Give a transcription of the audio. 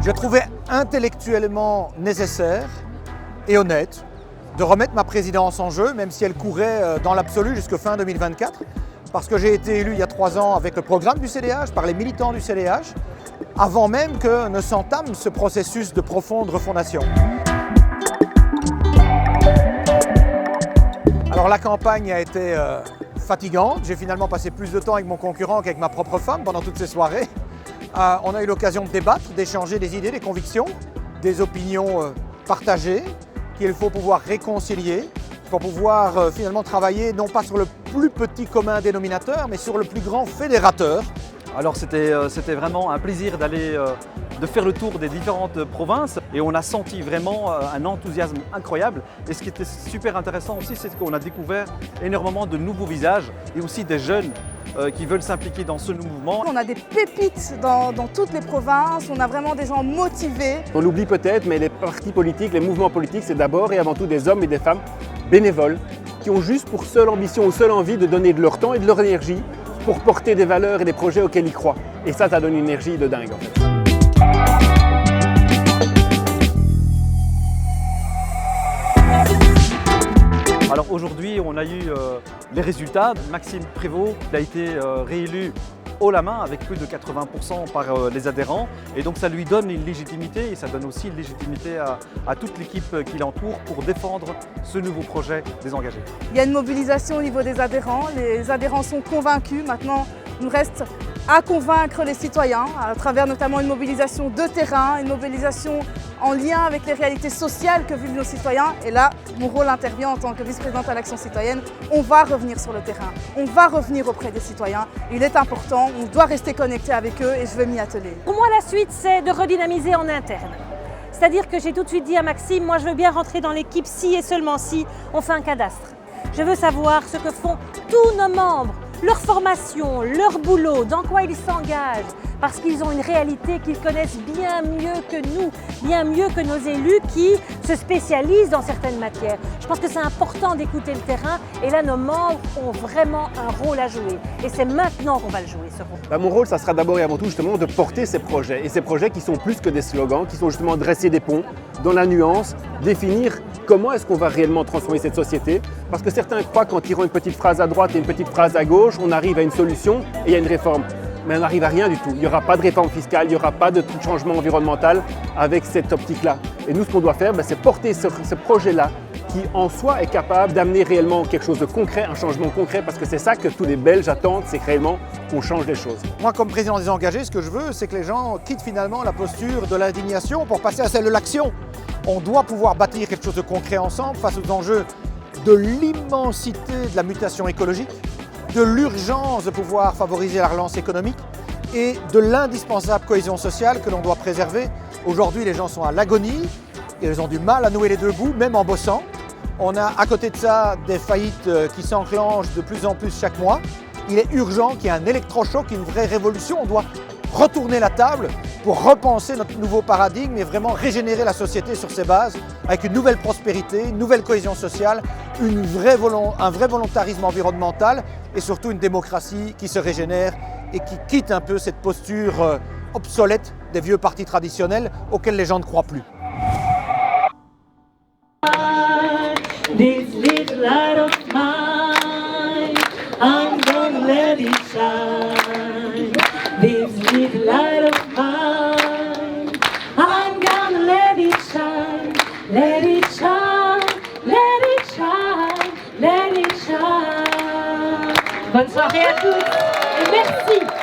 Je trouvais intellectuellement nécessaire et honnête de remettre ma présidence en jeu, même si elle courait dans l'absolu jusqu'à fin 2024, parce que j'ai été élu il y a 3 ans avec le programme du CDH, par les militants du CDH, avant même que ne s'entame ce processus de profonde refondation. Alors la campagne a été fatigante, j'ai finalement passé plus de temps avec mon concurrent qu'avec ma propre femme pendant toutes ces soirées. On a eu l'occasion de débattre, d'échanger des idées, des convictions, des opinions partagées qu'il faut pouvoir réconcilier pour pouvoir finalement travailler non pas sur le plus petit commun dénominateur mais sur le plus grand fédérateur. Alors c'était vraiment un plaisir de faire le tour des différentes provinces et on a senti vraiment un enthousiasme incroyable. Et ce qui était super intéressant aussi, c'est qu'on a découvert énormément de nouveaux visages et aussi des jeunes qui veulent s'impliquer dans ce mouvement. On a des pépites dans toutes les provinces, on a vraiment des gens motivés. On l'oublie peut-être, mais les partis politiques, les mouvements politiques, c'est d'abord et avant tout des hommes et des femmes bénévoles qui ont juste pour seule ambition ou seule envie de donner de leur temps et de leur énergie pour porter des valeurs et des projets auxquels ils croient. Et ça donne une énergie de dingue en fait. Alors aujourd'hui, on a eu les résultats. Maxime Prévost a été réélu haut la main avec plus de 80% par les adhérents. Et donc ça lui donne une légitimité et ça donne aussi une légitimité à toute l'équipe qui l'entoure pour défendre ce nouveau projet des engagés. Il y a une mobilisation au niveau des adhérents. Les adhérents sont convaincus. Maintenant, il nous reste à convaincre les citoyens à travers notamment une mobilisation de terrain, une mobilisation en lien avec les réalités sociales que vivent nos citoyens. Et là, mon rôle intervient en tant que vice-présidente à l'Action citoyenne. On va revenir sur le terrain, on va revenir auprès des citoyens. Il est important, on doit rester connecté avec eux et je vais m'y atteler. Pour moi, la suite, c'est de redynamiser en interne. C'est-à-dire que j'ai tout de suite dit à Maxime, moi je veux bien rentrer dans l'équipe si et seulement si on fait un cadastre. Je veux savoir ce que font tous nos membres, leur formation, leur boulot, dans quoi ils s'engagent, parce qu'ils ont une réalité qu'ils connaissent bien mieux que nous, bien mieux que nos élus qui se spécialisent dans certaines matières. Je pense que c'est important d'écouter le terrain et là nos membres ont vraiment un rôle à jouer et c'est maintenant qu'on va le jouer ce rôle. Mon rôle, ça sera d'abord et avant tout justement de porter ces projets et ces projets qui sont plus que des slogans, qui sont justement dresser des ponts dans la nuance, définir comment est-ce qu'on va réellement transformer cette société parce que certains croient qu'en tirant une petite phrase à droite et une petite phrase à gauche, on arrive à une solution et il y a une réforme. Mais on n'arrive à rien du tout. Il n'y aura pas de réforme fiscale, il n'y aura pas de changement environnemental avec cette optique-là. Et nous, ce qu'on doit faire, c'est porter ce projet-là qui, en soi, est capable d'amener réellement quelque chose de concret, un changement concret, parce que c'est ça que tous les Belges attendent, c'est réellement qu'on change les choses. Moi, comme président des engagés, ce que je veux, c'est que les gens quittent finalement la posture de l'indignation pour passer à celle de l'action. On doit pouvoir bâtir quelque chose de concret ensemble face aux enjeux de l'immensité de la mutation écologique, de l'urgence de pouvoir favoriser la relance économique et de l'indispensable cohésion sociale que l'on doit préserver. Aujourd'hui, les gens sont à l'agonie et ils ont du mal à nouer les deux bouts, même en bossant. On a à côté de ça des faillites qui s'enclenchent de plus en plus chaque mois. Il est urgent qu'il y ait un électrochoc, une vraie révolution. On doit retourner la table pour repenser notre nouveau paradigme et vraiment régénérer la société sur ses bases avec une nouvelle prospérité, une nouvelle cohésion sociale, un vrai volontarisme environnemental et surtout une démocratie qui se régénère et qui quitte un peu cette posture obsolète des vieux partis traditionnels auxquels les gens ne croient plus. This little light of mine, I'm gonna let it shine. This little light of mine, I'm gonna let it shine. Let it shine, let it shine, let it shine. Bonne soirée à tous et merci.